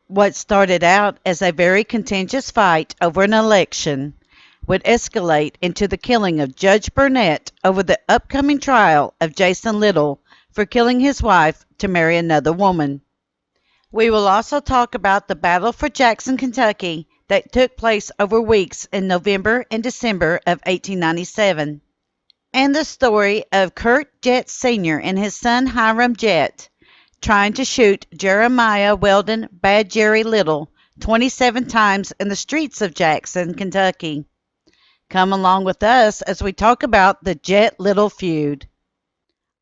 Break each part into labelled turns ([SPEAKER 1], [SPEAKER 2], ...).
[SPEAKER 1] What started out as a very contentious fight over an election would escalate into the killing of Judge Burnett over the upcoming trial of Jason Little for killing his wife to marry another woman. We will also talk about the battle for Jackson, Kentucky that took place over weeks in November and December of 1897, and the story of Kurt Jett Sr. and his son Hiram Jett trying to shoot Jeremiah Weldon Bad Jerry Little 27 times in the streets of Jackson, Kentucky. Come along with us as we talk about the Jett-Little Feud.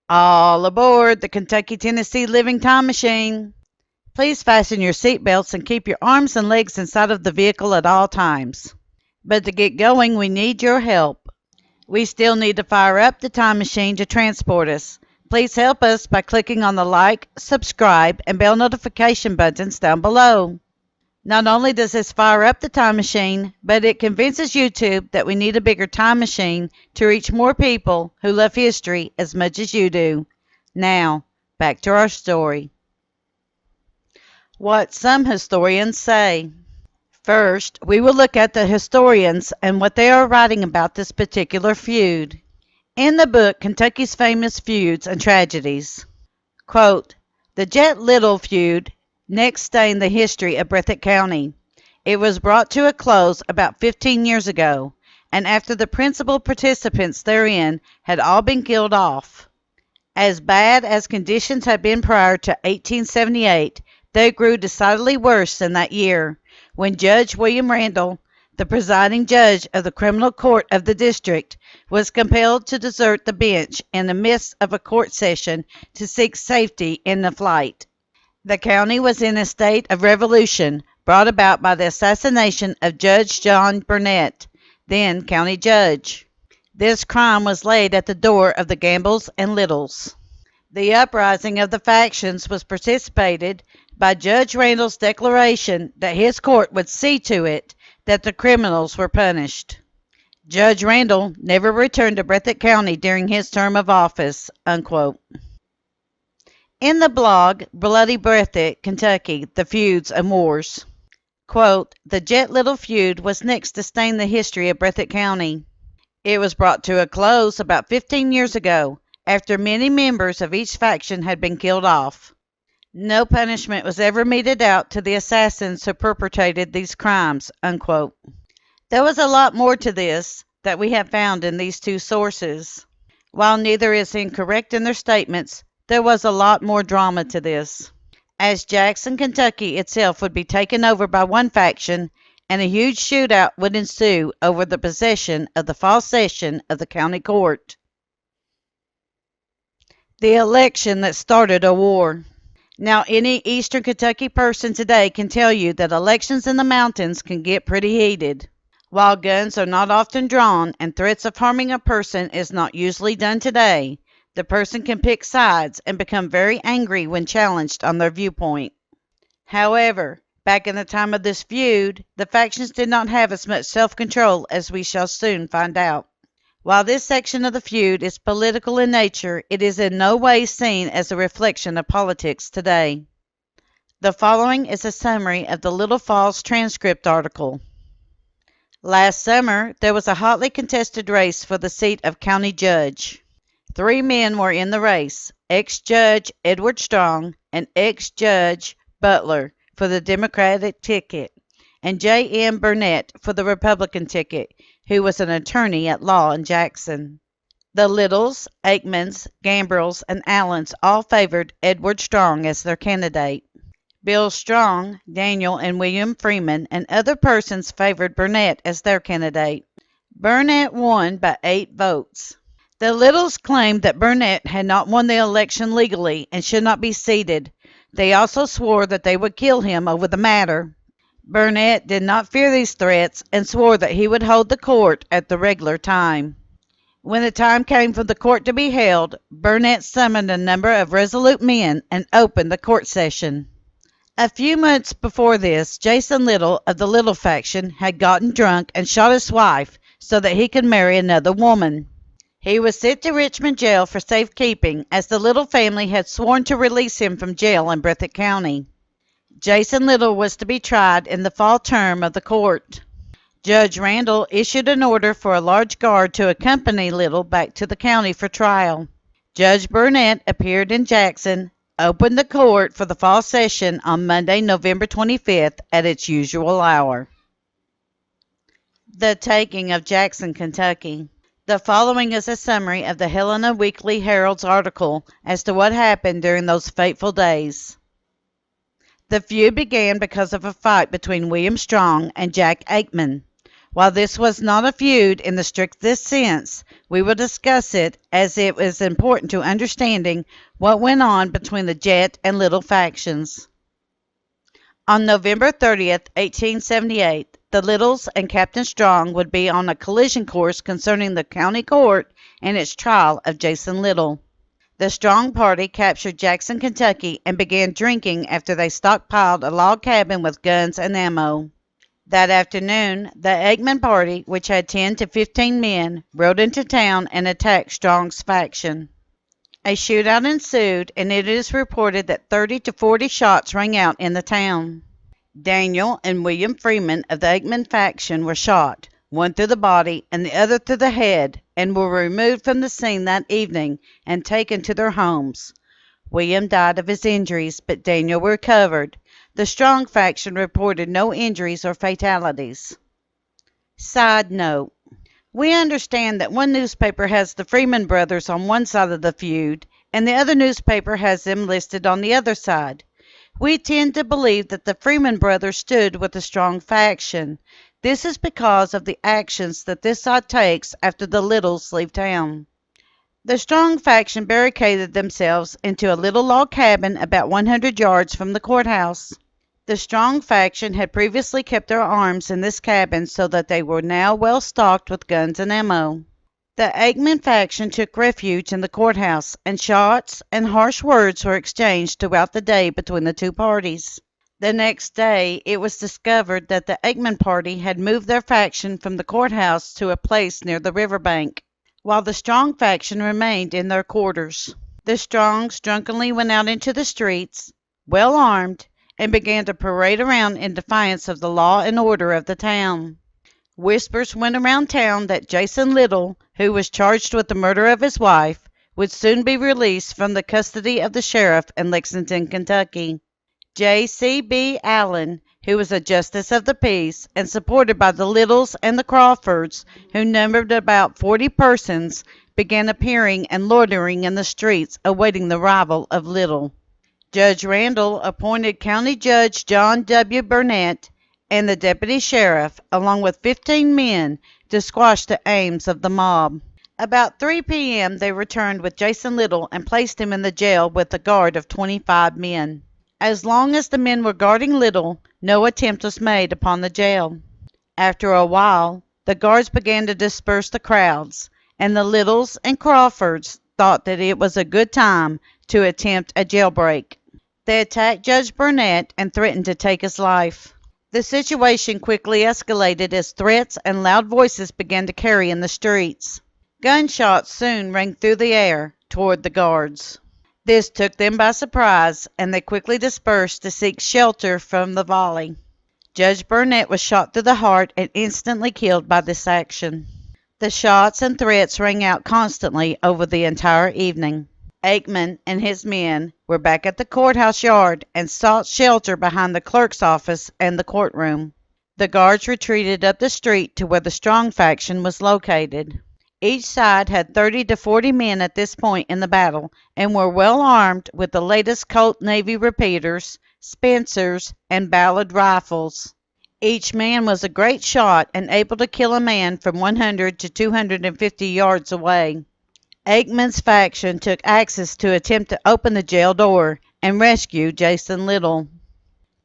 [SPEAKER 1] All aboard the Kentucky-Tennessee Living Time Machine. Please fasten your seatbelts and keep your arms and legs inside of the vehicle at all times. But to get going, we need your help. We still need to fire up the time machine to transport us. Please help us by clicking on the like, subscribe, and bell notification buttons down below. Not only does this fire up the time machine, but it convinces YouTube that we need a bigger time machine to reach more people who love history as much as you do. Now, back to our story. What some historians say. First, we will look at the historians and what they are writing about this particular feud. In the book, Kentucky's Famous Feuds and Tragedies, quote, the Jett-Little Feud next stained the history of Breathitt County. It was brought to a close about 15 years ago, and after the principal participants therein had all been killed off. As bad as conditions had been prior to 1878, they grew decidedly worse in that year, when Judge William Randall, the presiding judge of the criminal court of the district, was compelled to desert the bench in the midst of a court session to seek safety in the flight. The county was in a state of revolution brought about by the assassination of Judge John Burnett, then county judge. This crime was laid at the door of the Gambles and Littles. The uprising of the factions was precipitated by Judge Randall's declaration that his court would see to it that the criminals were punished. Judge Randall never returned to Breathitt County during his term of office, unquote. In the blog, Bloody Breathitt, Kentucky, The Feuds and Wars, quote, the Jett-Little Feud was next to stain the history of Breathitt County. It was brought to a close about 15 years ago, after many members of each faction had been killed off. No punishment was ever meted out to the assassins who perpetrated these crimes, unquote. There was a lot more to this that we have found in these two sources. While neither is incorrect in their statements, there was a lot more drama to this, as Jackson, Kentucky itself would be taken over by one faction, and a huge shootout would ensue over the possession of the fall session of the county court. The election that started a war. Now, any eastern Kentucky person today can tell you that elections in the mountains can get pretty heated. While guns are not often drawn and threats of harming a person is not usually done today, the person can pick sides and become very angry when challenged on their viewpoint. However, back in the time of this feud, the factions did not have as much self-control as we shall soon find out. While this section of the feud is political in nature, it is in no way seen as a reflection of politics today. The following is a summary of the Little Falls transcript article. Last summer, there was a hotly contested race for the seat of county judge. 3 men were in the race, ex-judge Edward Strong and ex-judge Butler for the Democratic ticket, and J.M. Burnett for the Republican ticket, who was an attorney at law in Jackson. The Littles, Aikmans, Gambrels, and Allens all favored Edward Strong as their candidate. Bill Strong, Daniel, and William Freeman and other persons favored Burnett as their candidate. Burnett won by 8 votes. The Littles claimed that Burnett had not won the election legally and should not be seated. They also swore that they would kill him over the matter. Burnett did not fear these threats and swore that he would hold the court at the regular time. When the time came for the court to be held, Burnett summoned a number of resolute men and opened the court session. A few months before this, Jason Little of the Little faction had gotten drunk and shot his wife so that he could marry another woman. He was sent to Richmond jail for safekeeping, as the Little family had sworn to release him from jail in Breathitt County. Jason Little was to be tried in the fall term of the court. Judge Randall issued an order for a large guard to accompany Little back to the county for trial. Judge Burnett appeared in Jackson, opened the court for the fall session on Monday, November 25th at its usual hour. The taking of Jackson, Kentucky. The following is a summary of the Helena Weekly Herald's article as to what happened during those fateful days. The feud began because of a fight between William Strong and Jack Aikman. While this was not a feud in the strictest sense, we will discuss it as it is important to understanding what went on between the Jett and Little factions. On November 30th, 1878, the Littles and Captain Strong would be on a collision course concerning the county court and its trial of Jason Little. The Strong party captured Jackson, Kentucky, and began drinking after they stockpiled a log cabin with guns and ammo. That afternoon, the Aikman party, which had 10 to 15 men, rode into town and attacked Strong's faction. A shootout ensued, and it is reported that 30 to 40 shots rang out in the town. Daniel and William Freeman of the Aikman faction were shot, one through the body and the other through the head, and were removed from the scene that evening and taken to their homes. William died of his injuries, but Daniel recovered. The Strong faction reported no injuries or fatalities. Side note: we understand that one newspaper has the Freeman brothers on one side of the feud, and the other newspaper has them listed on the other side. We tend to believe that the Freeman brothers stood with the Strong faction. This is because of the actions that this side takes after the Littles leave town. The Strong faction barricaded themselves into a little log cabin about 100 yards from the courthouse. The Strong faction had previously kept their arms in this cabin so that they were now well stocked with guns and ammo. The Aikman faction took refuge in the courthouse, and shots and harsh words were exchanged throughout the day between the two parties. The next day, it was discovered that the Aikman party had moved their faction from the courthouse to a place near the riverbank, while the Strong faction remained in their quarters. The Strongs drunkenly went out into the streets, well armed, and began to parade around in defiance of the law and order of the town. Whispers went around town that Jason Little, who was charged with the murder of his wife, would soon be released from the custody of the sheriff in Lexington, Kentucky. J.C.B. Allen, who was a justice of the peace and supported by the Littles and the Crawfords, who numbered about 40 persons, began appearing and loitering in the streets awaiting the arrival of Little. Judge Randall appointed County Judge John W. Burnett and the deputy sheriff, along with 15 men, to squash the aims of the mob. About 3 p.m. they returned with Jason Little and placed him in the jail with a guard of 25 men. As long as the men were guarding Little, no attempt was made upon the jail. After a while, the guards began to disperse the crowds, and the Littles and Crawfords thought that it was a good time to attempt a jailbreak. They attacked Judge Burnett and threatened to take his life. The situation quickly escalated as threats and loud voices began to carry in the streets. Gunshots soon rang through the air toward the guards. This took them by surprise, and they quickly dispersed to seek shelter from the volley. Judge Burnett was shot through the heart and instantly killed by this action. The shots and threats rang out constantly over the entire evening. Aikman and his men were back at the courthouse yard and sought shelter behind the clerk's office and the courtroom. The guards retreated up the street to where the Strong faction was located. Each side had 30 to 40 men at this point in the battle and were well armed with the latest Colt Navy repeaters, Spencers, and Ballard rifles. Each man was a great shot and able to kill a man from 100 to 250 yards away. Aikman's faction took axes to attempt to open the jail door and rescue Jason Little.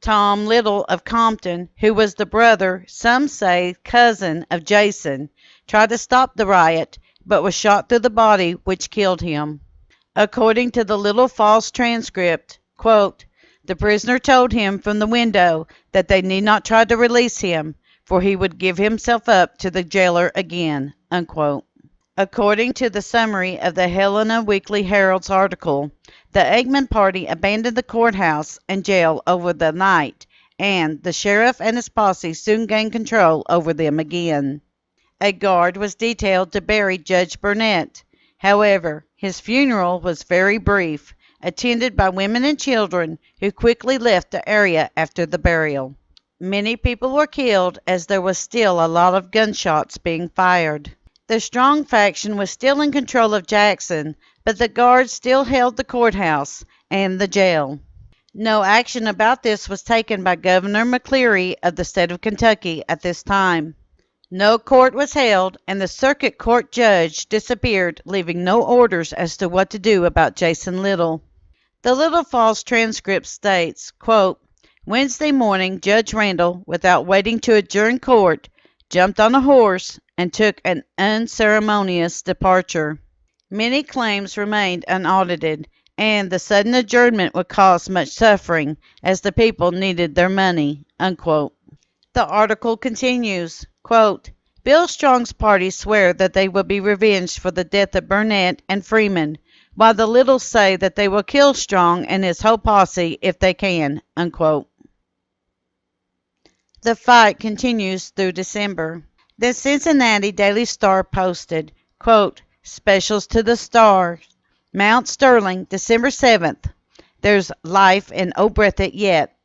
[SPEAKER 1] Tom Little of Compton, who was the brother, some say cousin, of Jason, tried to stop the riot, but was shot through the body, which killed him. According to the Little Falls transcript, quote, the prisoner told him from the window that they need not try to release him, for he would give himself up to the jailer again, unquote. According to the summary of the Helena Weekly Herald's article, The Eggman party abandoned the courthouse and jail over the night, and the sheriff and his posse soon gained control over them again. A guard was detailed to bury Judge Burnett. However, his funeral was very brief, attended by women and children who quickly left the area after the burial. Many people were killed as there was still a lot of gunshots being fired. The Strong faction was still in control of Jackson, but the guards still held the courthouse and the jail. No action about this was taken by Governor McCleary of the state of Kentucky at this time. No court was held, and the circuit court judge disappeared, leaving no orders as to what to do about Jason Little. The Little Falls transcript states, quote, Wednesday morning, Judge Randall, without waiting to adjourn court, jumped on a horse and took an unceremonious departure. Many claims remained unaudited, and the sudden adjournment would cause much suffering, as the people needed their money, unquote. The article continues, quote, Bill Strong's party swear that they will be revenged for the death of Burnett and Freeman, while the Littles say that they will kill Strong and his whole posse if they can, unquote. The fight continues through December. The Cincinnati Daily Star posted, quote, Specials to the Star. Mount Sterling, December 7th. There's life in Old Breathitt yet.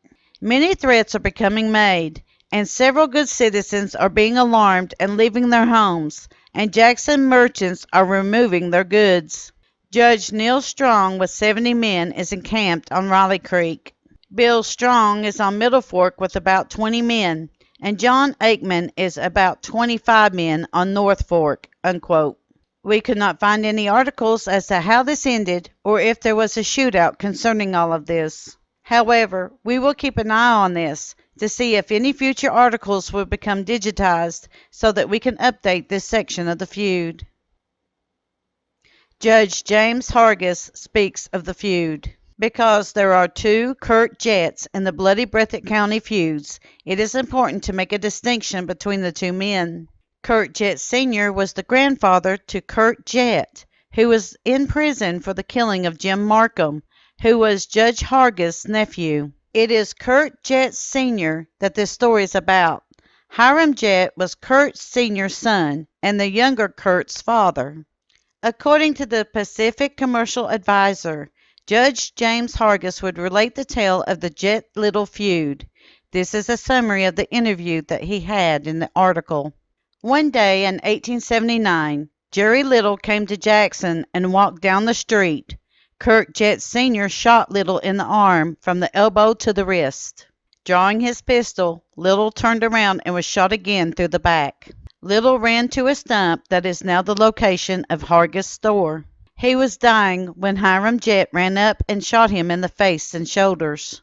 [SPEAKER 1] Many threats are becoming made, and several good citizens are being alarmed and leaving their homes, and Jackson merchants are removing their goods. Judge Neil Strong with 70 men is encamped on Riley Creek. Bill Strong is on Middle Fork with about 20 men, and John Aikman is about 25 men on North Fork, unquote. We could not find any articles as to how this ended or if there was a shootout concerning all of this. However, we will keep an eye on this to see if any future articles will become digitized so that we can update this section of the feud. Judge James Hargis speaks of the feud. Because there are two Curt Jetts in the bloody Breathitt County feuds, it is important to make a distinction between the two men. Curt Jett Sr. was the grandfather to Curt Jett, who was in prison for the killing of Jim Marcum, who was Judge Hargis' nephew. It is Curt Jett Sr. that this story is about. Hiram Jett was Curt Sr.'s son and the younger Curt's father. According to the Pacific Commercial Advisor, Judge James Hargis would relate the tale of the Jett-Little Feud. This is a summary of the interview that he had in the article. One day in 1879, Jerry Little came to Jackson and walked down the street. Curt Jett Sr. shot Little in the arm from the elbow to the wrist. Drawing his pistol, Little turned around and was shot again through the back. Little ran to a stump that is now the location of Hargis' store. He was dying when Hiram Jett ran up and shot him in the face and shoulders.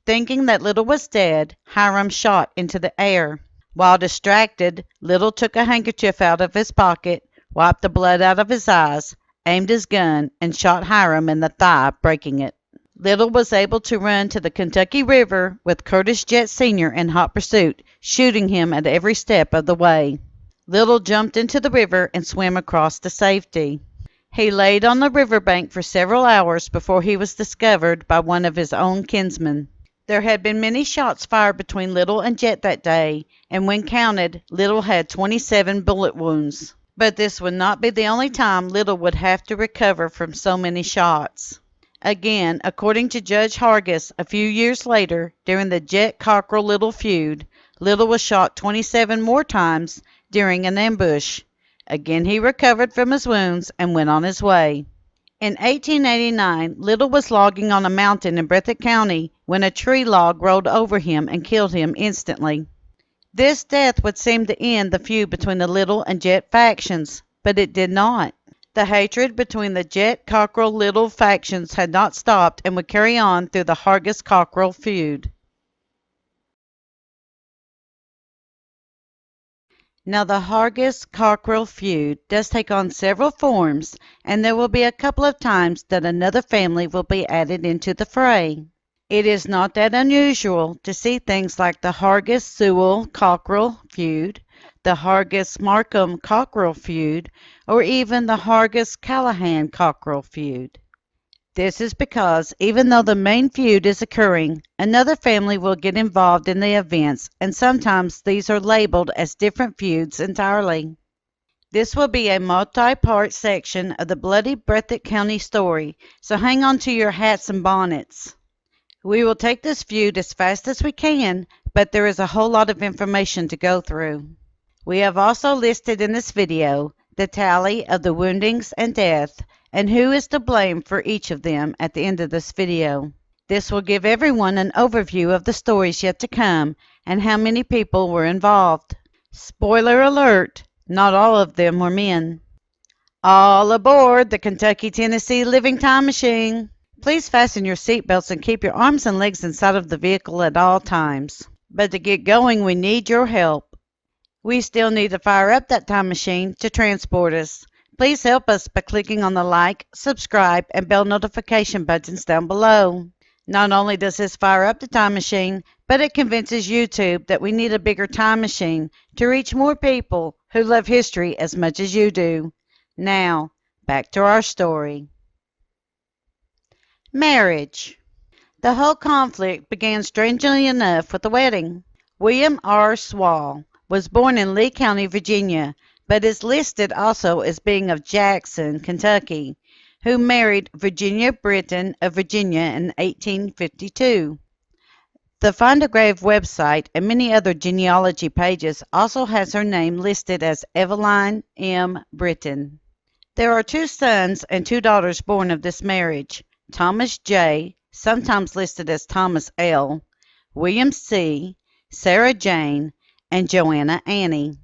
[SPEAKER 1] Thinking that Little was dead, Hiram shot into the air. While distracted, Little took a handkerchief out of his pocket, wiped the blood out of his eyes, aimed his gun, and shot Hiram in the thigh, breaking it. Little was able to run to the Kentucky River with Curtis Jett Sr. in hot pursuit, shooting him at every step of the way. Little jumped into the river and swam across to safety. He laid on the riverbank for several hours before he was discovered by one of his own kinsmen. There had been many shots fired between Little and Jett that day, and when counted, Little had 27 bullet wounds. But this would not be the only time Little would have to recover from so many shots. Again, according to Judge Hargis, a few years later, during the Jett-Cockrill Feud, Little was shot 27 more times during an ambush. Again he recovered from his wounds and went on his way. In 1889, Little was logging on a mountain in Breathitt County when a tree log rolled over him and killed him instantly. This death would seem to end the feud between the Little and Jett factions, but it did not. The hatred between the Jett-Cockrill-Little factions had not stopped and would carry on through the Hargis-Cardwell Feud. Now the Hargis-Cardwell Feud does take on several forms, and there will be a couple of times that another family will be added into the fray. It is not that unusual to see things like the Hargis-Sewell-Cockrill Feud, the Hargis-Marcum Cockrill Feud, or even the Hargis-Callahan Cockrill Feud. This is because even though the main feud is occurring, another family will get involved in the events, and sometimes these are labeled as different feuds entirely. This will be a multi-part section of the bloody Breathitt County story, so hang on to your hats and bonnets. We will take this feud as fast as we can, but there is a whole lot of information to go through. We have also listed in this video the tally of the woundings and death, and who is to blame for each of them at the end of this video. This will give everyone an overview of the stories yet to come and how many people were involved. Spoiler alert, not all of them were men. All aboard the Kentucky-Tennessee Living Time Machine. Please fasten your seatbelts and keep your arms and legs inside of the vehicle at all times. But to get going, we need your help. We still need to fire up that time machine to transport us. Please help us by clicking on the like, subscribe, and bell notification buttons down below. Not only does this fire up the time machine, but it convinces YouTube that we need a bigger time machine to reach more people who love history as much as you do. Now, back to our story. Marriage. The whole conflict began strangely enough with a wedding. William R. Sewell was born in Lee County, Virginia, but is listed also as being of Jackson, Kentucky, who married Virginia Britton of Virginia in 1852. The Find a Grave website and many other genealogy pages also has her name listed as Eveline M. Britton. There are 2 sons and 2 daughters born of this marriage: Thomas J., sometimes listed as Thomas L., William C., Sarah Jane, and Joanna Annie.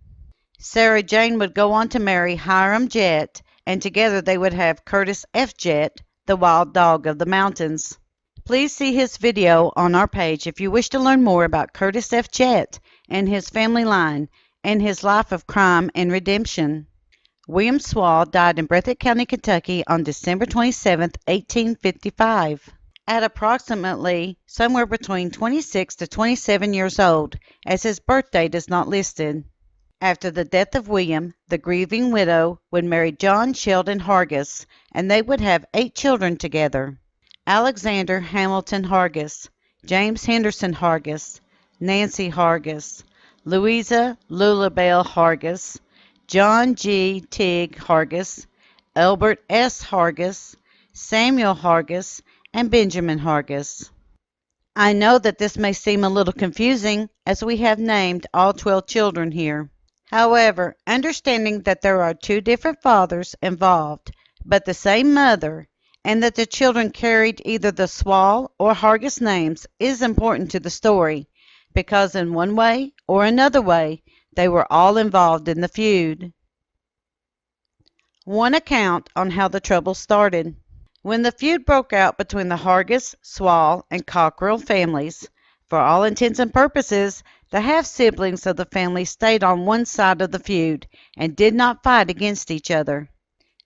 [SPEAKER 1] Sarah Jane would go on to marry Hiram Jett, and together they would have Curtis F. Jett, the wild dog of the mountains. Please see his video on our page if you wish to learn more about Curtis F. Jett and his family line and his life of crime and redemption. William Sewell died in Breathitt County, Kentucky on December 27, 1855, at approximately somewhere between 26 to 27 years old, as his birth date is not listed. After the death of William, the grieving widow would marry John Sheldon Hargis, and they would have 8 children together: Alexander Hamilton Hargis, James Henderson Hargis, Nancy Hargis, Louisa Lulabelle Hargis, John G. Tigg Hargis, Albert S. Hargis, Samuel Hargis, and Benjamin Hargis. I know that this may seem a little confusing, as we have named all 12 children here. However, understanding that there are 2 different fathers involved, but the same mother, and that the children carried either the Sewell or Hargis names is important to the story, because in one way or another way, they were all involved in the feud. One account on how the trouble started. When the feud broke out between the Hargis, Sewell, and Cockrill families, for all intents and purposes, the half-siblings of the family stayed on one side of the feud and did not fight against each other.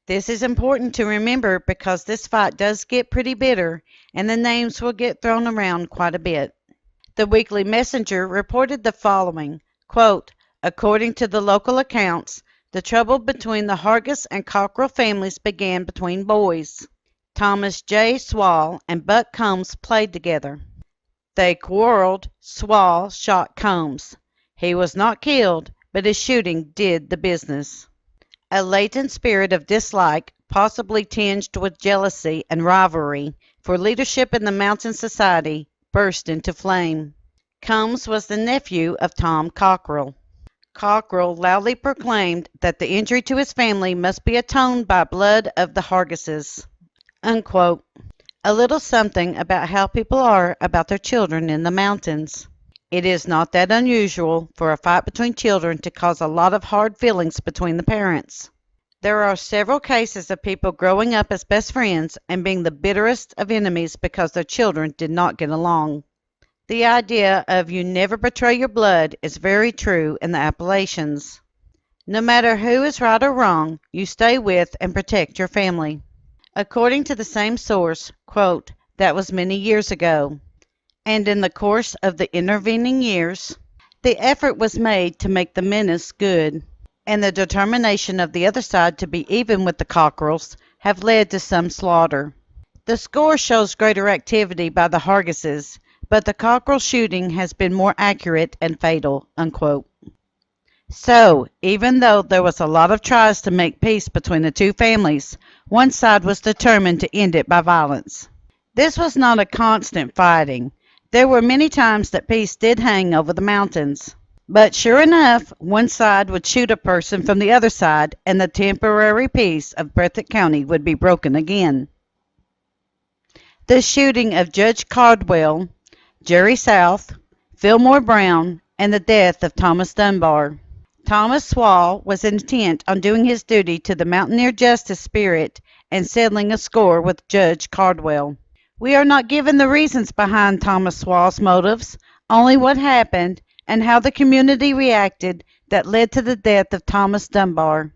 [SPEAKER 1] This is important to remember because this fight does get pretty bitter, and the names will get thrown around quite a bit. The Weekly Messenger reported the following, quote, "According to the local accounts, the trouble between the Hargis and Cockrill families began between boys. Thomas J. Sewell and Buck Combs played together. They quarreled. Sewell shot Combs. He was not killed, but his shooting did the business." A latent spirit of dislike, possibly tinged with jealousy and rivalry, for leadership in the mountain society, burst into flame. Combs was the nephew of Tom Cockrill. Cockrill loudly proclaimed that the injury to his family must be atoned by blood of the Hargises. Unquote. A little something about how people are about their children in the mountains. It is not that unusual for a fight between children to cause a lot of hard feelings between the parents. There are several cases of people growing up as best friends and being the bitterest of enemies because their children did not get along. The idea of "you never betray your blood" is very true in the Appalachians. No matter who is right or wrong, you stay with and protect your family. According to the same source, quote, "That was many years ago, and in the course of the intervening years, the effort was made to make the menace good, and the determination of the other side to be even with the Cockrills have led to some slaughter. The score shows greater activity by the Hargises, but the Cockrell shooting has been more accurate and fatal." Unquote. So, even though there was a lot of tries to make peace between the two families, one side was determined to end it by violence. This was not a constant fighting. There were many times that peace did hang over the mountains. But sure enough, one side would shoot a person from the other side, and the temporary peace of Breathitt County would be broken again. The shooting of Judge Cardwell, Jerry South, Fillmore Brown, and the death of Thomas Dunbar. Thomas Swall was intent on doing his duty to the mountaineer justice spirit and settling a score with Judge Cardwell. We are not given the reasons behind Thomas Swall's motives, only what happened and how the community reacted that led to the death of Thomas Dunbar.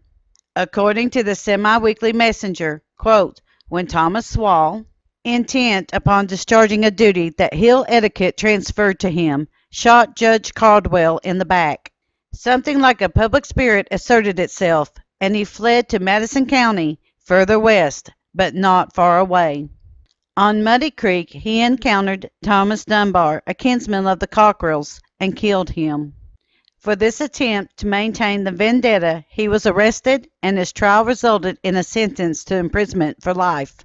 [SPEAKER 1] According to the Semi-Weekly Messenger, quote, when Thomas Swall, intent upon discharging a duty that Hill etiquette transferred to him, shot Judge Cardwell in the back. Something like a public spirit asserted itself, and he fled to Madison County, further west, but not far away. On Muddy Creek, he encountered Thomas Dunbar, a kinsman of the Cockrills, and killed him. For this attempt to maintain the vendetta, he was arrested, and his trial resulted in a sentence to imprisonment for life.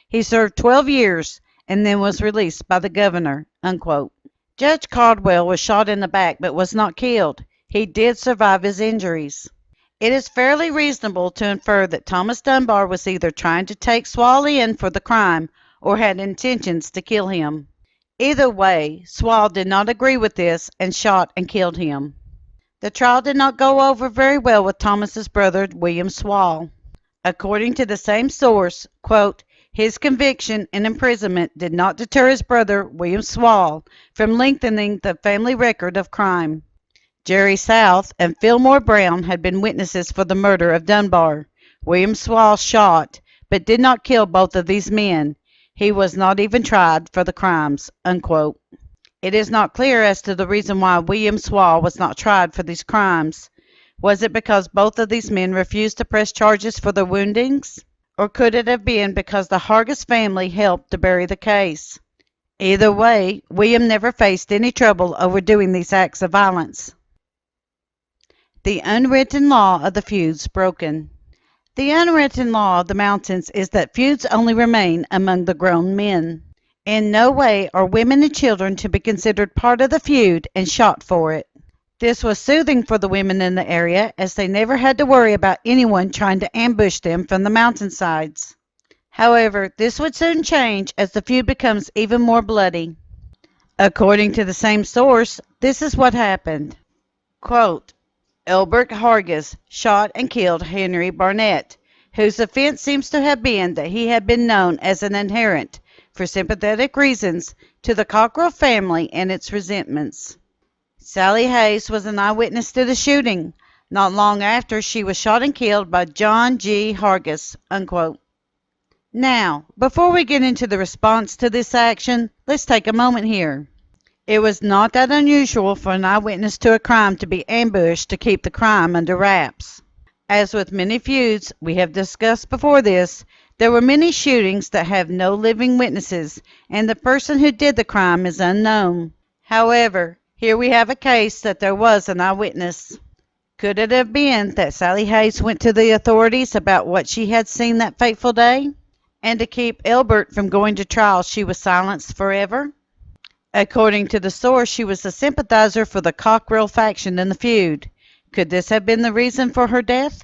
[SPEAKER 1] He served 12 years and then was released by the governor. Unquote. Judge Cardwell was shot in the back but was not killed. He did survive his injuries. It is fairly reasonable to infer that Thomas Dunbar was either trying to take Swall in for the crime or had intentions to kill him. Either way, Swall did not agree with this and shot and killed him. The trial did not go over very well with Thomas's brother, William Swall. According to the same source, quote, his conviction and imprisonment did not deter his brother, William Swall, from lengthening the family record of crime. Jerry South and Fillmore Brown had been witnesses for the murder of Dunbar. William Swall shot, but did not kill both of these men. He was not even tried for the crimes. Unquote. It is not clear as to the reason why William Swall was not tried for these crimes. Was it because both of these men refused to press charges for their woundings? Or could it have been because the Hargis family helped to bury the case? Either way, William never faced any trouble over doing these acts of violence. The unwritten law of the feuds broken. The unwritten law of the mountains is that feuds only remain among the grown men. In no way are women and children to be considered part of the feud and shot for it. This was soothing for the women in the area, as they never had to worry about anyone trying to ambush them from the mountainsides. However, this would soon change as the feud becomes even more bloody. According to the same source, this is what happened. Quote, Elbert Hargis shot and killed Henry Barnett, whose offense seems to have been that he had been known as an adherent, for sympathetic reasons, to the Cockrill family and its resentments. Sally Hayes was an eyewitness to the shooting. Not long after, she was shot and killed by John G. Hargis. Unquote. Now, before we get into the response to this action, let's take a moment here. It was not that unusual for an eyewitness to a crime to be ambushed to keep the crime under wraps. As with many feuds we have discussed before this, there were many shootings that have no living witnesses, and the person who did the crime is unknown. However, here we have a case that there was an eyewitness. Could it have been that Sally Hayes went to the authorities about what she had seen that fateful day? And to keep Elbert from going to trial, she was silenced forever? According to the source, she was a sympathizer for the Cockrill faction in the feud. Could this have been the reason for her death?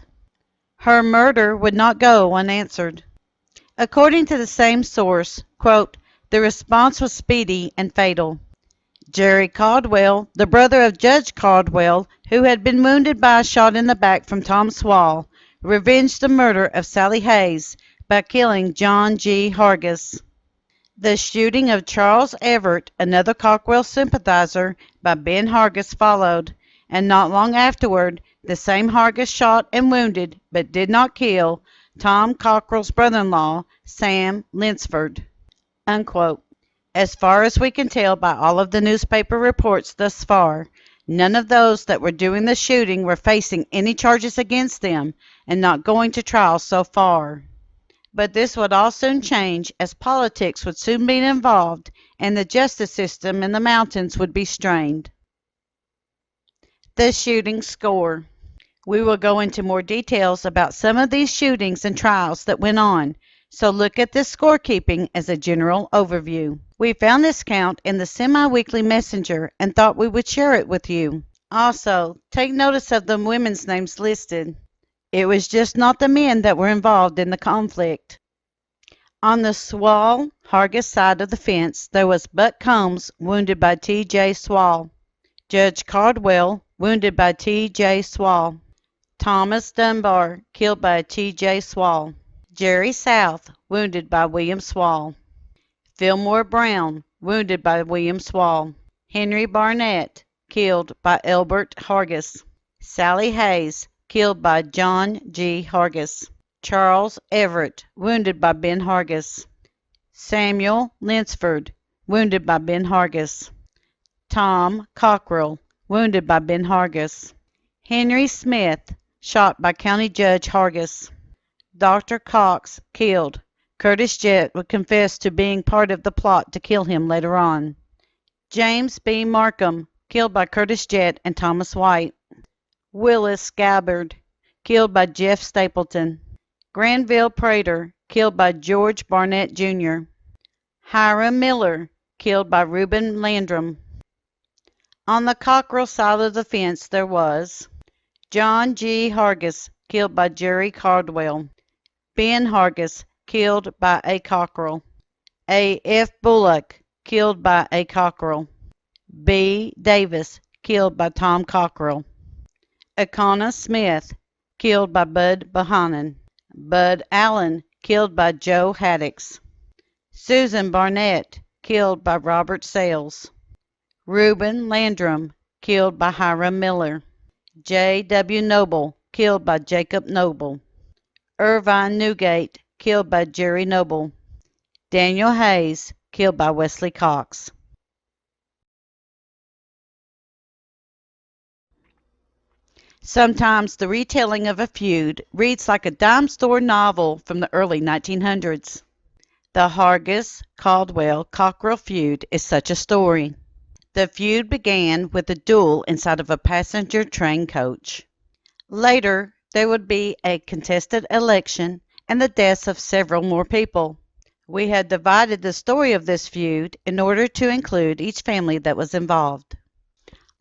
[SPEAKER 1] Her murder would not go unanswered. According to the same source, quote, the response was speedy and fatal. Jerry Cardwell, the brother of Judge Cardwell, who had been wounded by a shot in the back from Tom Swall, revenged the murder of Sally Hayes by killing John G. Hargis. The shooting of Charles Everett, another Cockrell sympathizer, by Ben Hargis followed, and not long afterward, the same Hargis shot and wounded, but did not kill, Tom Cockrell's brother-in-law, Sam Linsford. Unquote. As far as we can tell by all of the newspaper reports thus far, none of those that were doing the shooting were facing any charges against them and not going to trial so far. But this would all soon change, as politics would soon be involved and the justice system in the mountains would be strained. The shooting score. We will go into more details about some of these shootings and trials that went on, so look at this scorekeeping as a general overview. We found this count in the semi-weekly messenger and thought we would share it with you. Also, take notice of the women's names listed. It was just not the men that were involved in the conflict. On the Sewell-Hargis side of the fence, there was Buck Combs, wounded by T.J. Sewell, Judge Cardwell, wounded by T.J. Sewell, Thomas Dunbar, killed by T.J. Sewell, Jerry South, wounded by William Sewell, Fillmore Brown, wounded by William Sewell, Henry Barnett, killed by Elbert Hargis, Sally Hayes, killed by John G. Hargis, Charles Everett, wounded by Ben Hargis, Samuel Linsford, wounded by Ben Hargis, Tom Cockrill, wounded by Ben Hargis, Henry Smith, shot by County Judge Hargis, Dr. Cox, killed. Curtis Jett would confess to being part of the plot to kill him later on. James B. Marcum, killed by Curtis Jett and Thomas White. Willis Gabbard, killed by Jeff Stapleton. Granville Prater, killed by George Barnett, Jr. Hiram Miller, killed by Reuben Landrum. On the Cockrill side of the fence there was John G. Hargis, killed by Jerry Cardwell. Ben Hargis, killed by A. Cockrill. A. F. Bullock, killed by A. Cockrill. B. Davis, killed by Tom Cockrill. Akana Smith, killed by Bud Bohannon. Bud Allen, killed by Joe Haddix. Susan Barnett, killed by Robert Sales. Reuben Landrum, killed by Hiram Miller. J. W. Noble, killed by Jacob Noble. Irvine Newgate, killed by Jerry Noble. Daniel Hayes, killed by Wesley Cox. Sometimes the retelling of a feud reads like a dime store novel from the early 1900s. The Hargis-Cardwell-Cockrill Feud is such a story. The feud began with a duel inside of a passenger train coach. Later, there would be a contested election and the deaths of several more people. We had divided the story of this feud in order to include each family that was involved.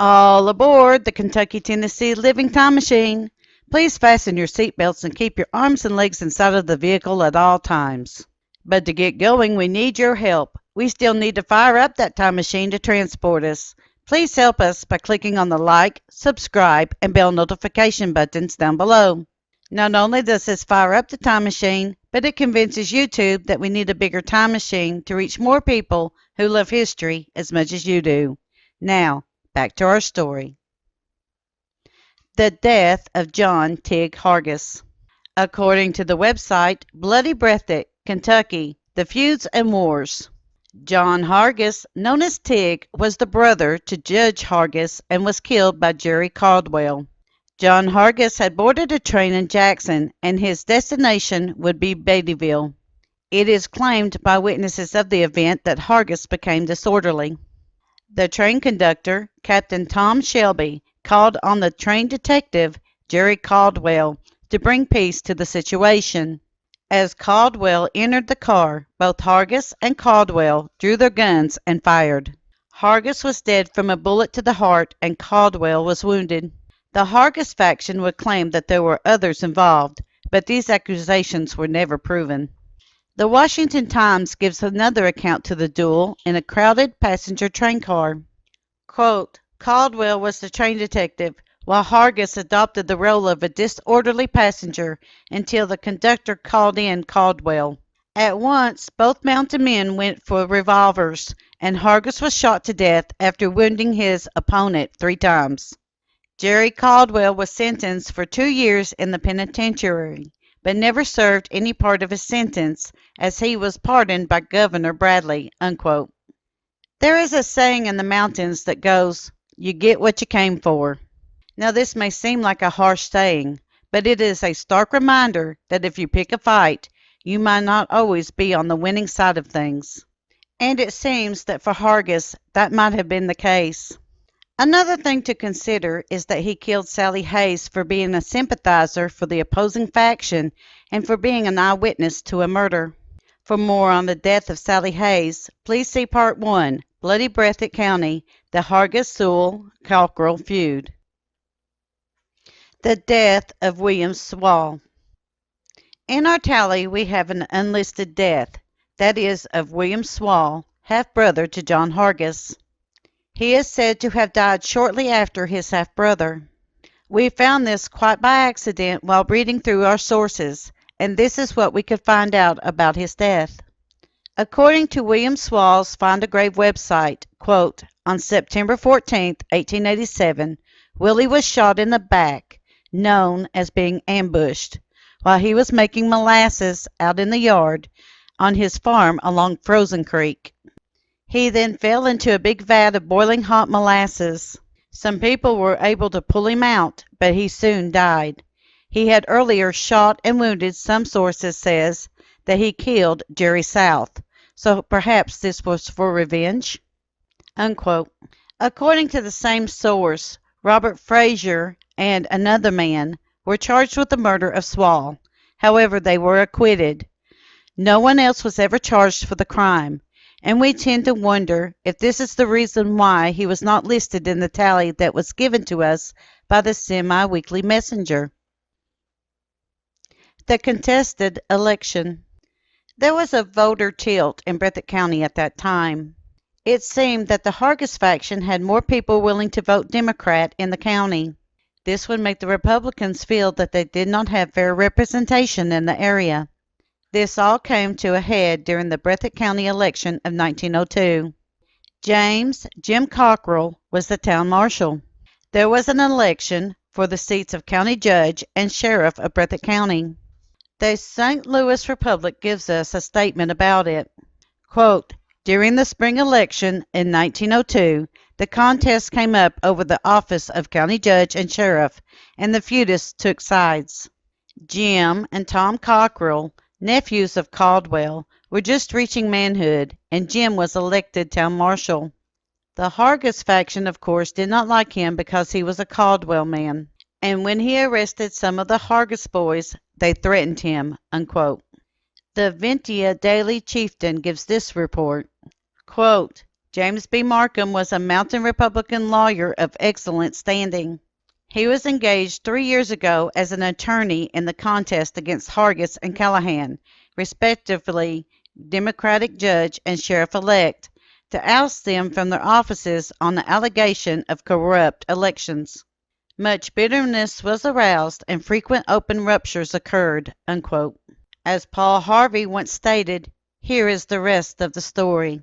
[SPEAKER 1] All aboard the Kentucky-Tennessee Living Time Machine. Please fasten your seatbelts and keep your arms and legs inside of the vehicle at all times. But to get going, we need your help. We still need to fire up that time machine to transport us. Please help us by clicking on the like, subscribe, and bell notification buttons down below. Not only does this fire up the time machine, but it convinces YouTube that we need a bigger time machine to reach more people who love history as much as you do. Now, back to our story. The death of John Tig Hargis. According to the website Bloody Breathitt, Kentucky, The Feuds and Wars. John Hargis, known as Tig, was the brother to Judge Hargis and was killed by Jerry Cardwell. John Hargis had boarded a train in Jackson, and his destination would be Beattyville. It is claimed by witnesses of the event that Hargis became disorderly. The train conductor, Captain Tom Shelby, called on the train detective, Jerry Cardwell, to bring peace to the situation. As Cardwell entered the car, both Hargis and Cardwell drew their guns and fired. Hargis was dead from a bullet to the heart, and Cardwell was wounded. The Hargis faction would claim that there were others involved, but these accusations were never proven. The Washington Times gives another account to the duel in a crowded passenger train car. Quote, Caldwell was the train detective, while Hargis adopted the role of a disorderly passenger until the conductor called in Caldwell. At once, both mounted men went for revolvers, and Hargis was shot to death after wounding his opponent 3 times. Jerry Caldwell was sentenced for 2 years in the penitentiary, but never served any part of his sentence, as he was pardoned by Governor Bradley. Unquote. There is a saying in the mountains that goes, "You get what you came for." Now this may seem like a harsh saying, but it is a stark reminder that if you pick a fight, You might not always be on the winning side of things. And it seems that for Hargis, that might have been the case. Another thing to consider is that he killed Sally Hayes for being a sympathizer for the opposing faction and for being an eyewitness to a murder. For more on the death of Sally Hayes, please see Part 1, Bloody Breathitt County, the Hargis-Sewell-Cockrill Feud. The death of William Swall. In our tally, we have an unlisted death, that is, of William Swall, half-brother to John Hargis. He is said to have died shortly after his half-brother. We found this quite by accident while reading through our sources, and this is what we could find out about his death. According to William Swall's Find a Grave website, quote, on September 14, 1887, Willie was shot in the back, known as being ambushed, while he was making molasses out in the yard on his farm along Frozen Creek. He then fell into a big vat of boiling hot molasses. Some people were able to pull him out, but he soon died. He had earlier shot and wounded, some sources says, that he killed Jerry South, so perhaps this was for revenge? Unquote. According to the same source, Robert Frazier and another man were charged with the murder of Swall. However, they were acquitted. No one else was ever charged for the crime, and we tend to wonder if this is the reason why he was not listed in the tally that was given to us by the semi-weekly messenger. The contested election. There was a voter tilt in Breathitt County at that time. It seemed that the Hargis faction had more people willing to vote Democrat in the county. This would make the Republicans feel that they did not have fair representation in the area. This all came to a head during the Breathitt County election of 1902. James "Jim" Cockrell was the town marshal. There was an election for the seats of county judge and sheriff of Breathitt County. The St. Louis Republic gives us a statement about it. Quote, during the spring election in 1902, the contest came up over the office of county judge and sheriff, and the feudists took sides. Jim and Tom Cockrell, nephews of Caldwell, were just reaching manhood, and Jim was elected town marshal. The Hargis faction, of course, did not like him because he was a Caldwell man, and when he arrested some of the Hargis boys, they threatened him. Unquote. The Vintia Daily Chieftain gives this report. Quote, James B. Marcum was a mountain Republican lawyer of excellent standing. He was engaged 3 years ago as an attorney in the contest against Hargis and Callahan, respectively Democratic judge and sheriff-elect, to oust them from their offices on the allegation of corrupt elections. Much bitterness was aroused and frequent open ruptures occurred. Unquote. As Paul Harvey once stated, here is the rest of the story.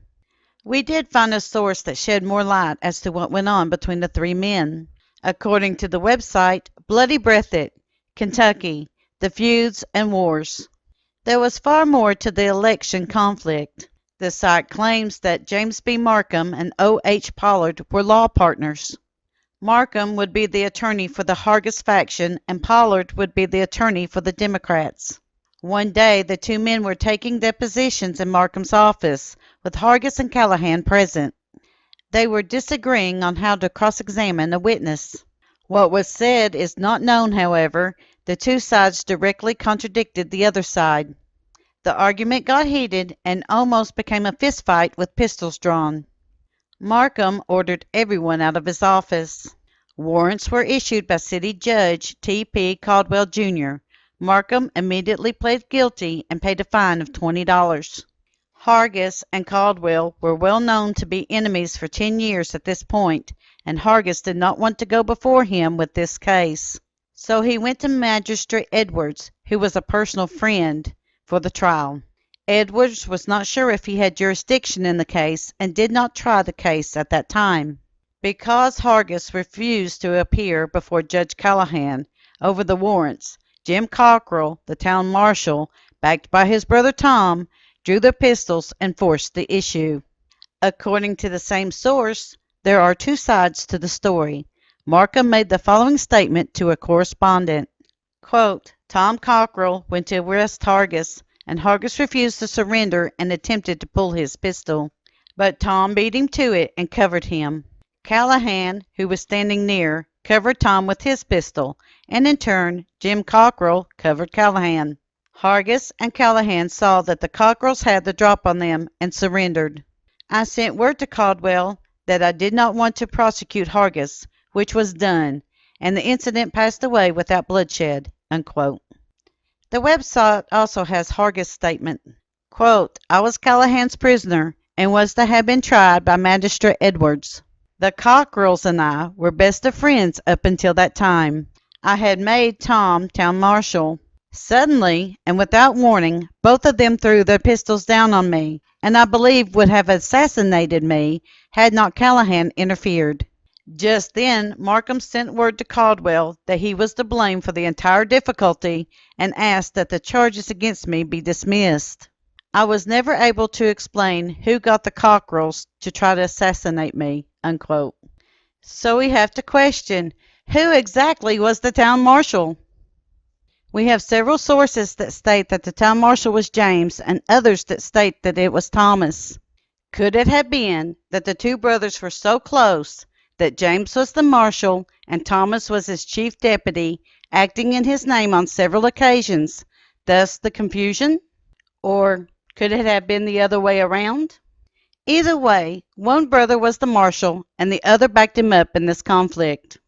[SPEAKER 1] We did find a source that shed more light as to what went on between the three men. According to the website, Bloody Breathitt, Kentucky, the Feuds and Wars. There was far more to the election conflict. The site claims that James B. Marcum and O. H. Pollard were law partners. Marcum would be the attorney for the Hargis faction and Pollard would be the attorney for the Democrats. One day, the two men were taking depositions in Marcum's office, with Hargis and Callahan present. They were disagreeing on how to cross-examine a witness. What was said is not known, however. The two sides directly contradicted the other side. The argument got heated and almost became a fistfight with pistols drawn. Marcum ordered everyone out of his office. Warrants were issued by City Judge T.P. Caldwell, Jr. Marcum immediately pled guilty and paid a fine of $20. Hargis and Caldwell were well known to be enemies for 10 years at this point, and Hargis did not want to go before him with this case. So he went to Magistrate Edwards, who was a personal friend, for the trial. Edwards was not sure if he had jurisdiction in the case and did not try the case at that time. Because Hargis refused to appear before Judge Callahan over the warrants, Jim Cockrell, the town marshal, backed by his brother Tom, drew their pistols and forced the issue. According to the same source, there are two sides to the story. Marcum made the following statement to a correspondent. Quote, Tom Cockrell went to arrest Hargis and Hargis refused to surrender and attempted to pull his pistol. But Tom beat him to it and covered him. Callahan, who was standing near, covered Tom with his pistol, and in turn Jim Cockrell covered Callahan. Hargis and Callahan saw that the Cockrills had the drop on them and surrendered. I sent word to Cardwell that I did not want to prosecute Hargis, which was done, and the incident passed away without bloodshed." Unquote. The website also has Hargis' statement. Quote, "I was Callahan's prisoner and was to have been tried by Magistrate Edwards. The Cockrills and I were best of friends up until that time. I had made Tom town marshal. Suddenly, and without warning, both of them threw their pistols down on me, and I believe would have assassinated me had not Callahan interfered. Just then Marcum sent word to Cardwell that he was to blame for the entire difficulty and asked that the charges against me be dismissed. I was never able to explain who got the Cockrills to try to assassinate me." Unquote. So we have to question, who exactly was the town marshal? We have several sources that state that the town marshal was James and others that state that it was Thomas. Could it have been that the two brothers were so close that James was the marshal and Thomas was his chief deputy, acting in his name on several occasions, thus the confusion? Or could it have been the other way around? Either way, one brother was the marshal and the other backed him up in this conflict.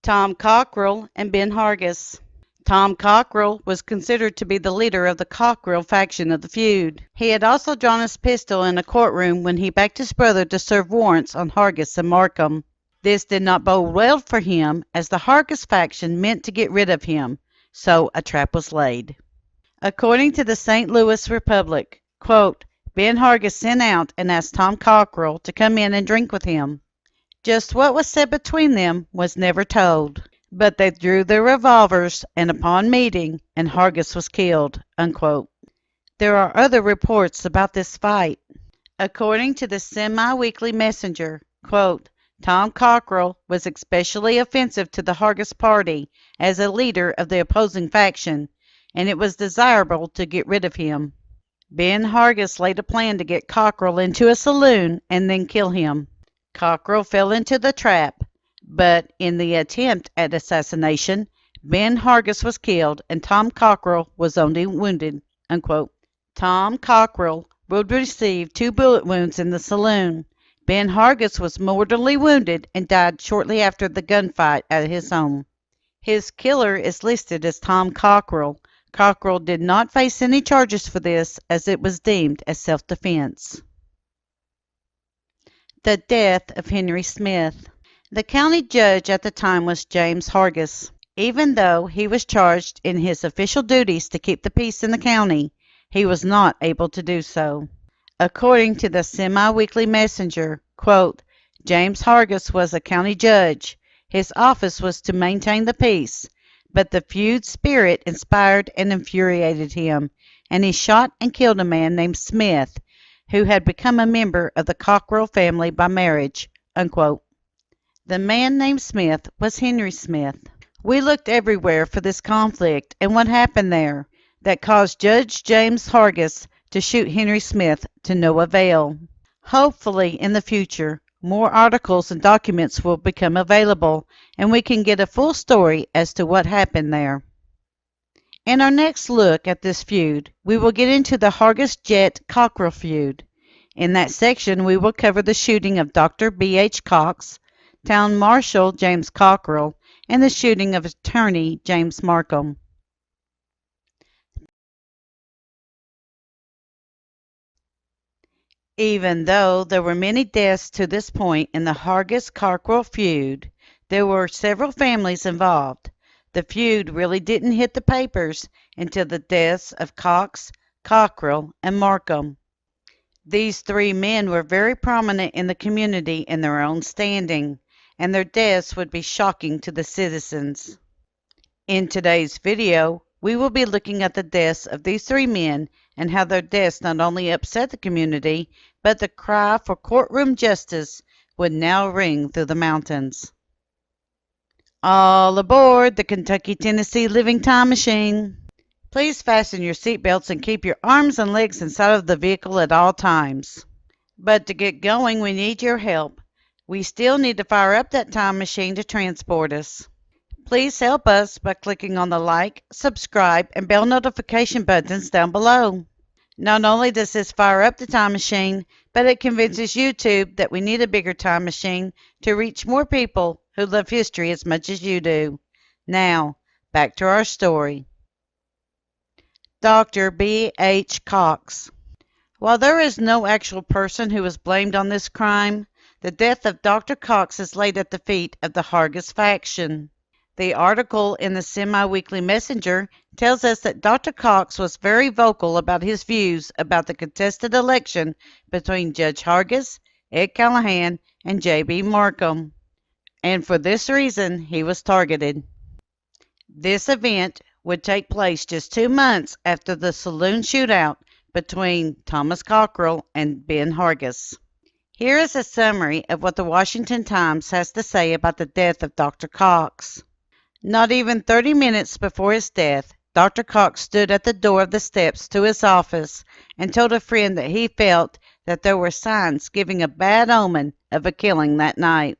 [SPEAKER 1] Tom Cockrill and Ben Hargis. Tom Cockrill was considered to be the leader of the Cockrill faction of the feud. He had also drawn his pistol in a courtroom when he backed his brother to serve warrants on Hargis and Marcum. This did not bode well for him, as the Hargis faction meant to get rid of him, so a trap was laid. According to the St. Louis Republic, quote, Ben Hargis sent out and asked Tom Cockrill to come in and drink with him. Just what was said between them was never told, but they drew their revolvers and upon meeting, and Hargis was killed. Unquote. There are other reports about this fight. According to the Semi-Weekly Messenger, quote, Tom Cockrill was especially offensive to the Hargis party as a leader of the opposing faction, and it was desirable to get rid of him. Ben Hargis laid a plan to get Cockrill into a saloon and then kill him. Cockrill fell into the trap, but in the attempt at assassination, Ben Hargis was killed and Tom Cockrill was only wounded. Unquote. Tom Cockrill would receive 2 bullet wounds in the saloon. Ben Hargis was mortally wounded and died shortly after the gunfight at his home. His killer is listed as Tom Cockrill. Cockrill did not face any charges for this, as it was deemed as self-defense. The death of Henry Smith. The county judge at the time was James Hargis. Even though he was charged in his official duties to keep the peace in the county, he was not able to do so. According to the Semi-Weekly Messenger, quote, James Hargis was a county judge. His office was to maintain the peace, but the feud spirit inspired and infuriated him, and he shot and killed a man named Smith, who had become a member of the Cockrill family by marriage. Unquote. The man named Smith was Henry Smith. We looked everywhere for this conflict and what happened there that caused Judge James Hargis to shoot Henry Smith to no avail. Hopefully, in the future, more articles and documents will become available and we can get a full story as to what happened there. In our next look at this feud, we will get into the Hargis-Jett-Cockrill Feud. In that section, we will cover the shooting of Dr. B.H. Cox, Town Marshal James Cockrill, and the shooting of Attorney James Marcum. Even though there were many deaths to this point in the Hargis-Cockrill Feud, there were several families involved. The feud really didn't hit the papers until the deaths of Cox, Cockrill, and Marcum. These 3 men were very prominent in the community in their own standing, and their deaths would be shocking to the citizens. In today's video, we will be looking at the deaths of these 3 men and how their deaths not only upset the community, but the cry for courtroom justice would now ring through the mountains. All aboard the Kentucky-Tennessee Living Time Machine. Please fasten your seatbelts and keep your arms and legs inside of the vehicle at all times. But to get going, we need your help. We still need to fire up that time machine to transport us. Please help us by clicking on the like, subscribe, and bell notification buttons down below. Not only does this fire up the time machine, but it convinces YouTube that we need a bigger time machine to reach more people who love history as much as you do. Now, back to our story. Dr. B. H. Cox. While there is no actual person who was blamed on this crime, the death of Dr. Cox is laid at the feet of the Hargis faction. The article in the Semi-Weekly Messenger tells us that Dr. Cox was very vocal about his views about the contested election between Judge Hargis, Ed Callahan, and J.B. Marcum, and for this reason he was targeted. This event would take place just 2 months after the saloon shootout between Thomas Cockrell and Ben Hargis. Here is a summary of what the Washington Times has to say about the death of Dr. Cox. Not even 30 minutes before his death, Dr. Cox stood at the door of the steps to his office and told a friend that he felt that there were signs giving a bad omen of a killing that night.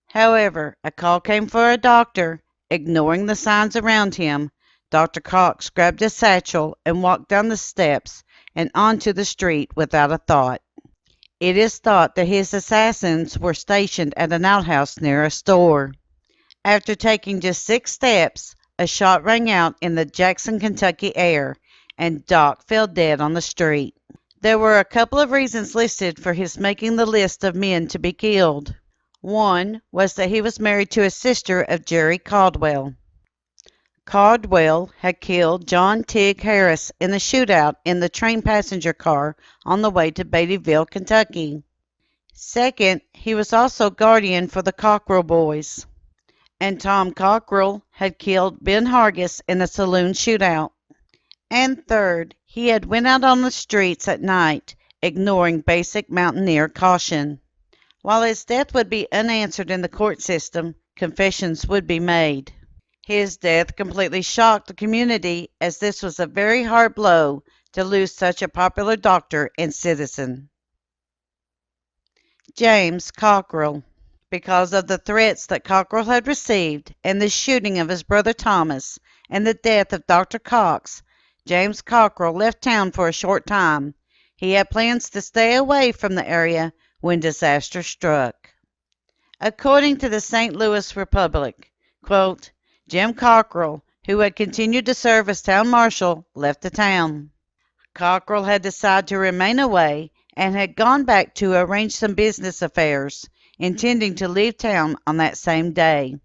[SPEAKER 1] However, a call came for a doctor. Ignoring the signs around him, Dr. Cox grabbed his satchel and walked down the steps and onto the street without a thought. It is thought that his assassins were stationed at an outhouse near a store. After taking just 6 steps, a shot rang out in the Jackson, Kentucky air, and Doc fell dead on the street. There were a couple of reasons listed for his making the list of men to be killed. One was that he was married to a sister of Jerry Caldwell. Caldwell had killed John Tigg Harris in the shootout in the train passenger car on the way to Beattyville, Kentucky. Second, he was also guardian for the Cockrell boys. And Tom Cockrell had killed Ben Hargis in the saloon shootout. And third, he had went out on the streets at night, ignoring basic mountaineer caution. While his death would be unanswered in the court system, confessions would be made. His death completely shocked the community, as this was a very hard blow to lose such a popular doctor and citizen. James Cockrell. Because of the threats that Cockrell had received, and the shooting of his brother Thomas, and the death of Dr. Cox, James Cockrell left town for a short time. He had plans to stay away from the area when disaster struck. According to the St. Louis Republic, quote, Jim Cockrell, who had continued to serve as town marshal, left the town. Cockrell had decided to remain away and had gone back to arrange some business affairs, intending to leave town on that same day.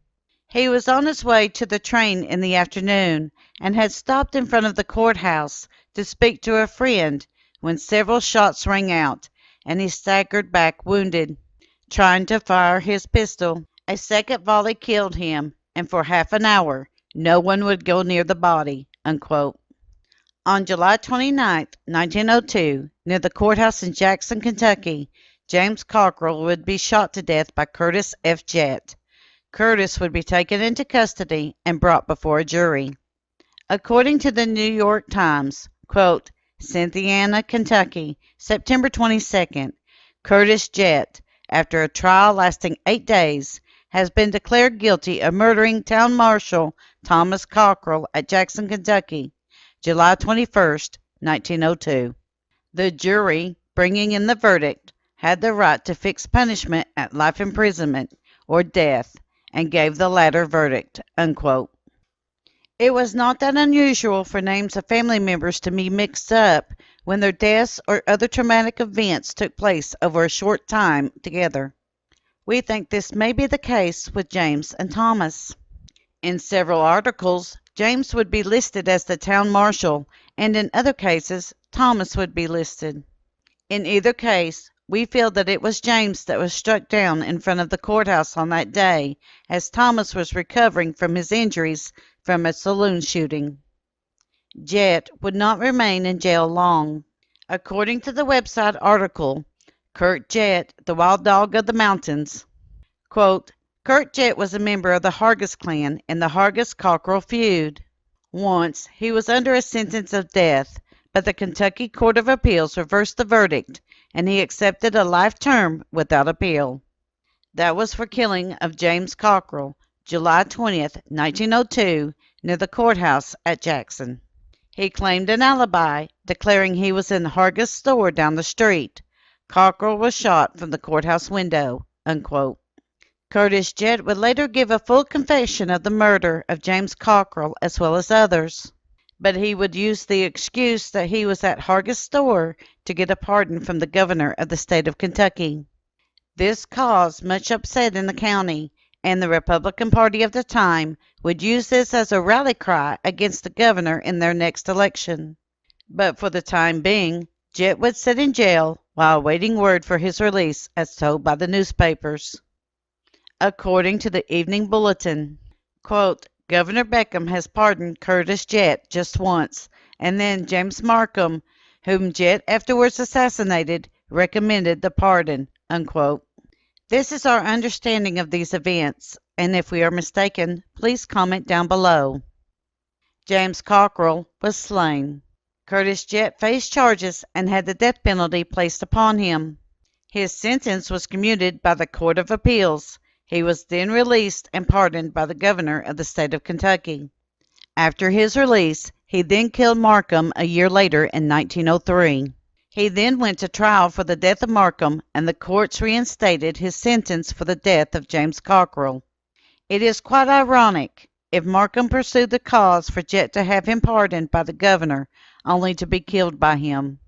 [SPEAKER 1] He was on his way to the train in the afternoon and had stopped in front of the courthouse to speak to a friend when several shots rang out and he staggered back wounded. Trying to fire his pistol, a second volley killed him, and for half an hour no one would go near the body, unquote. On July 29, 1902, near the courthouse in Jackson, Kentucky, James Cockrell would be shot to death by Curtis F. Jett. Curtis would be taken into custody and brought before a jury. According to the New York Times, quote, Cynthiana, Kentucky, September 22nd, Curtis Jett, after a trial lasting 8 days, has been declared guilty of murdering Town Marshal Thomas Cockrell at Jackson, Kentucky, July 21st, 1902. The jury, bringing in the verdict, had the right to fix punishment at life imprisonment or death, and gave the latter verdict, unquote. It was not that unusual for names of family members to be mixed up when their deaths or other traumatic events took place over a short time together. We think this may be the case with James and Thomas. In several articles, James would be listed as the town marshal, and in other cases, Thomas would be listed. In either case, we feel that it was James that was struck down in front of the courthouse on that day, as Thomas was recovering from his injuries from a saloon shooting. Jett would not remain in jail long. According to the website article, Kurt Jett, the Wild Dog of the Mountains, quote, Kurt Jett was a member of the Hargis clan in the Hargis-Cardwell Feud. Once he was under a sentence of death, but the Kentucky Court of Appeals reversed the verdict and he accepted a life term without appeal. That was for killing of James Cockrell, July 20th, 1902, near the courthouse at Jackson. He claimed an alibi, declaring he was in Hargis' store down the street. Cockrell was shot from the courthouse window. Unquote. Curtis Jett would later give a full confession of the murder of James Cockrell as well as others, but he would use the excuse that he was at Hargis' store to get a pardon from the governor of the state of Kentucky. This caused much upset in the county, and the Republican Party of the time would use this as a rally cry against the governor in their next election. But for the time being, Jett would sit in jail while awaiting word for his release as told by the newspapers. According to the Evening Bulletin, quote, Governor Beckham has pardoned Curtis Jett just once, and then James Marcum, whom Jett afterwards assassinated, recommended the pardon. Unquote. This is our understanding of these events, and if we are mistaken, please comment down below. James Cockrell was slain. Curtis Jett faced charges and had the death penalty placed upon him. His sentence was commuted by the Court of Appeals. He was then released and pardoned by the governor of the state of Kentucky. After his release, he then killed Marcum a year later in 1903. He then went to trial for the death of Marcum, and the courts reinstated his sentence for the death of James Cockrell. It is quite ironic if Marcum pursued the cause for Jett to have him pardoned by the governor, only to be killed by him.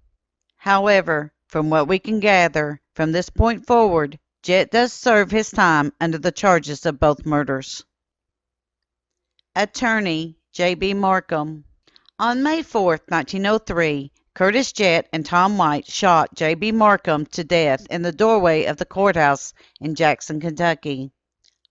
[SPEAKER 1] However, from what we can gather, from this point forward, Jett does serve his time under the charges of both murders. Attorney J.B. Marcum. On May 4, 1903, Curtis Jett and Tom White shot J.B. Marcum to death in the doorway of the courthouse in Jackson, Kentucky.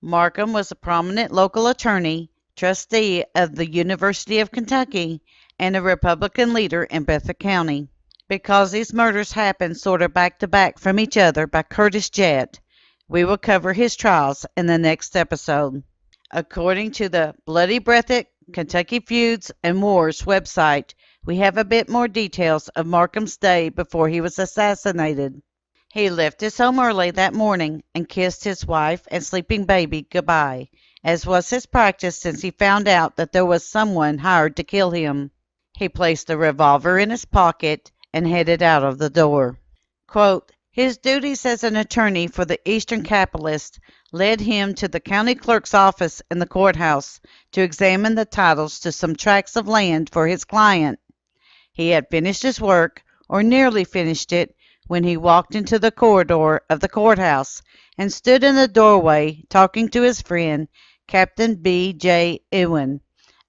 [SPEAKER 1] Marcum was a prominent local attorney, trustee of the University of Kentucky, and a Republican leader in Breathitt County. Because these murders happened sort of back to back from each other by Curtis Jett, we will cover his trials in the next episode. According to the Bloody Breathitt Kentucky Feuds and Wars website, we have a bit more details of Marcum's day before he was assassinated. He left his home early that morning and kissed his wife and sleeping baby goodbye, as was his practice since he found out that there was someone hired to kill him. He placed a revolver in his pocket and headed out of the door. Quote, his duties as an attorney for the Eastern Capitalist led him to the county clerk's office in the courthouse to examine the titles to some tracts of land for his client. He had finished his work, or nearly finished it, when he walked into the corridor of the courthouse and stood in the doorway talking to his friend, Captain B.J. Ewan,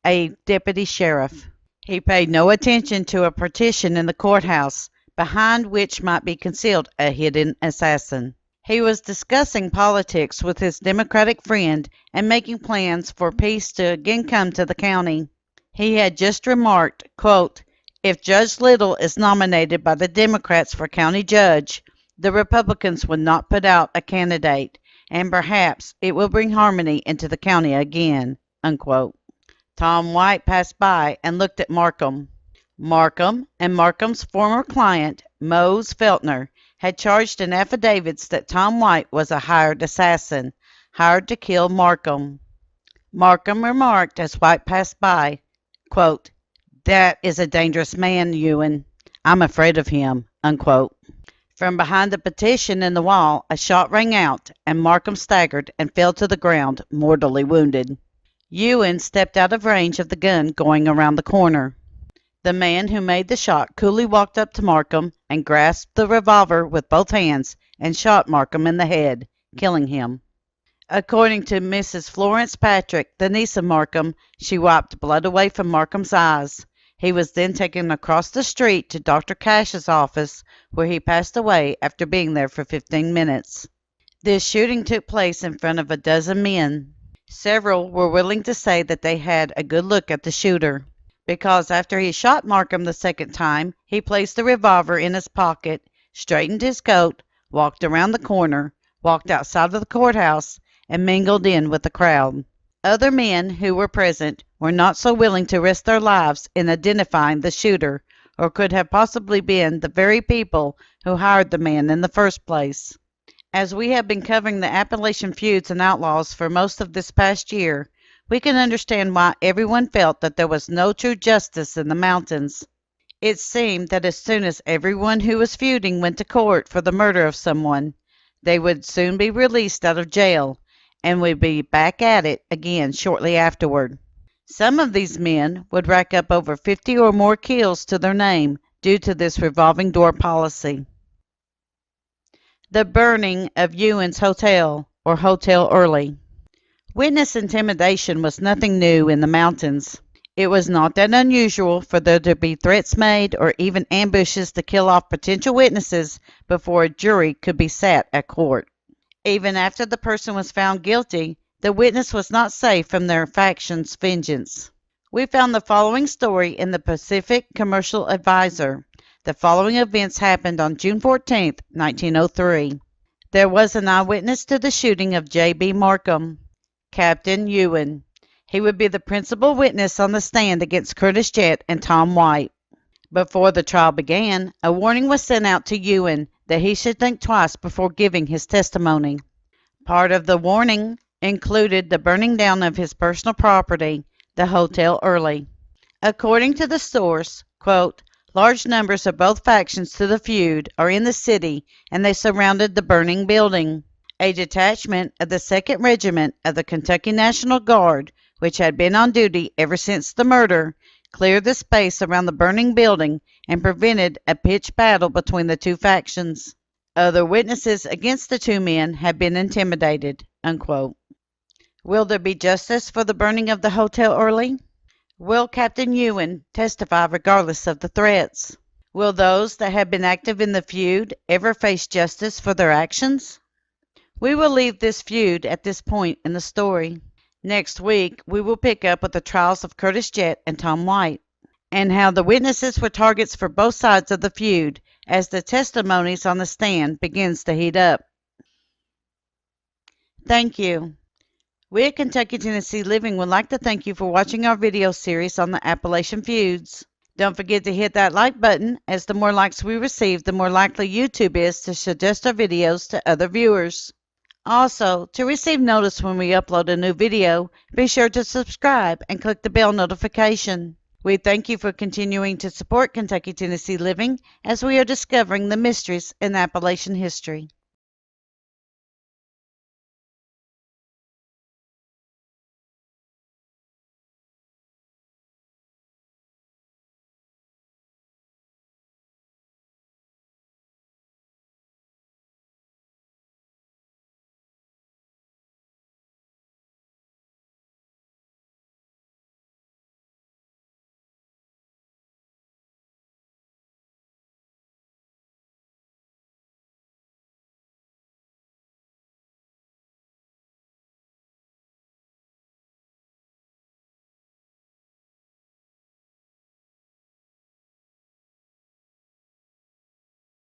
[SPEAKER 1] a deputy sheriff. He paid no attention to a partition in the courthouse, behind which might be concealed a hidden assassin. He was discussing politics with his Democratic friend and making plans for peace to again come to the county. He had just remarked, quote, if Judge Little is nominated by the Democrats for county judge, the Republicans would not put out a candidate, and perhaps it will bring harmony into the county again. Unquote. Tom White passed by and looked at Marcum. Marcum and Marcum's former client, Mose Feltner, had charged in affidavits that Tom White was a hired assassin, hired to kill Marcum. Marcum remarked as White passed by, quote, that is a dangerous man, Ewan. I'm afraid of him. Unquote. From behind the petition in the wall, a shot rang out, and Marcum staggered and fell to the ground, mortally wounded. Ewan stepped out of range of the gun going around the corner. The man who made the shot coolly walked up to Marcum and grasped the revolver with both hands and shot Marcum in the head, killing him. According to Mrs. Florence Patrick, the niece of Marcum, she wiped blood away from Marcum's eyes. He was then taken across the street to Dr. Cash's office, where he passed away after being there for 15 minutes. This shooting took place in front of a dozen men. Several were willing to say that they had a good look at the shooter, because after he shot Marcum the second time, he placed the revolver in his pocket, straightened his coat, walked around the corner, walked outside of the courthouse, and mingled in with the crowd. Other men who were present were not so willing to risk their lives in identifying the shooter, or could have possibly been the very people who hired the man in the first place. As we have been covering the Appalachian feuds and outlaws for most of this past year, we can understand why everyone felt that there was no true justice in the mountains. It seemed that as soon as everyone who was feuding went to court for the murder of someone, they would soon be released out of jail and would be back at it again shortly afterward. Some of these men would rack up over 50 or more kills to their name due to this revolving door policy. The burning of Ewan's Hotel, or Hotel Early. Witness intimidation was nothing new in the mountains. It was not that unusual for there to be threats made or even ambushes to kill off potential witnesses before a jury could be sat at court. Even after the person was found guilty, the witness was not safe from their faction's vengeance. We found the following story in the Pacific Commercial Advisor. The following events happened on June 14, 1903. There was an eyewitness to the shooting of J.B. Marcum, Captain Ewan. He would be the principal witness on the stand against Curtis Jett and Tom White. Before the trial began, a warning was sent out to Ewan that he should think twice before giving his testimony. Part of the warning included the burning down of his personal property, the Hotel Early. According to the source, quote, large numbers of both factions to the feud are in the city and they surrounded the burning building. A detachment of the 2nd Regiment of the Kentucky National Guard, which had been on duty ever since the murder, cleared the space around the burning building and prevented a pitched battle between the two factions. Other witnesses against the two men had been intimidated. Unquote. Will there be justice for the burning of the Hotel Early? Will Captain Ewan testify regardless of the threats? Will those that have been active in the feud ever face justice for their actions? We will leave this feud at this point in the story. Next week, we will pick up with the trials of Curtis Jett and Tom White, and how the witnesses were targets for both sides of the feud as the testimonies on the stand begins to heat up. Thank you. We at Kentucky Tennessee Living would like to thank you for watching our video series on the Appalachian feuds. Don't forget to hit that like button, as the more likes we receive, the more likely YouTube is to suggest our videos to other viewers. Also, to receive notice when we upload a new video, be sure to subscribe and click the bell notification. We thank you for continuing to support Kentucky Tennessee Living as we are discovering the mysteries in Appalachian history.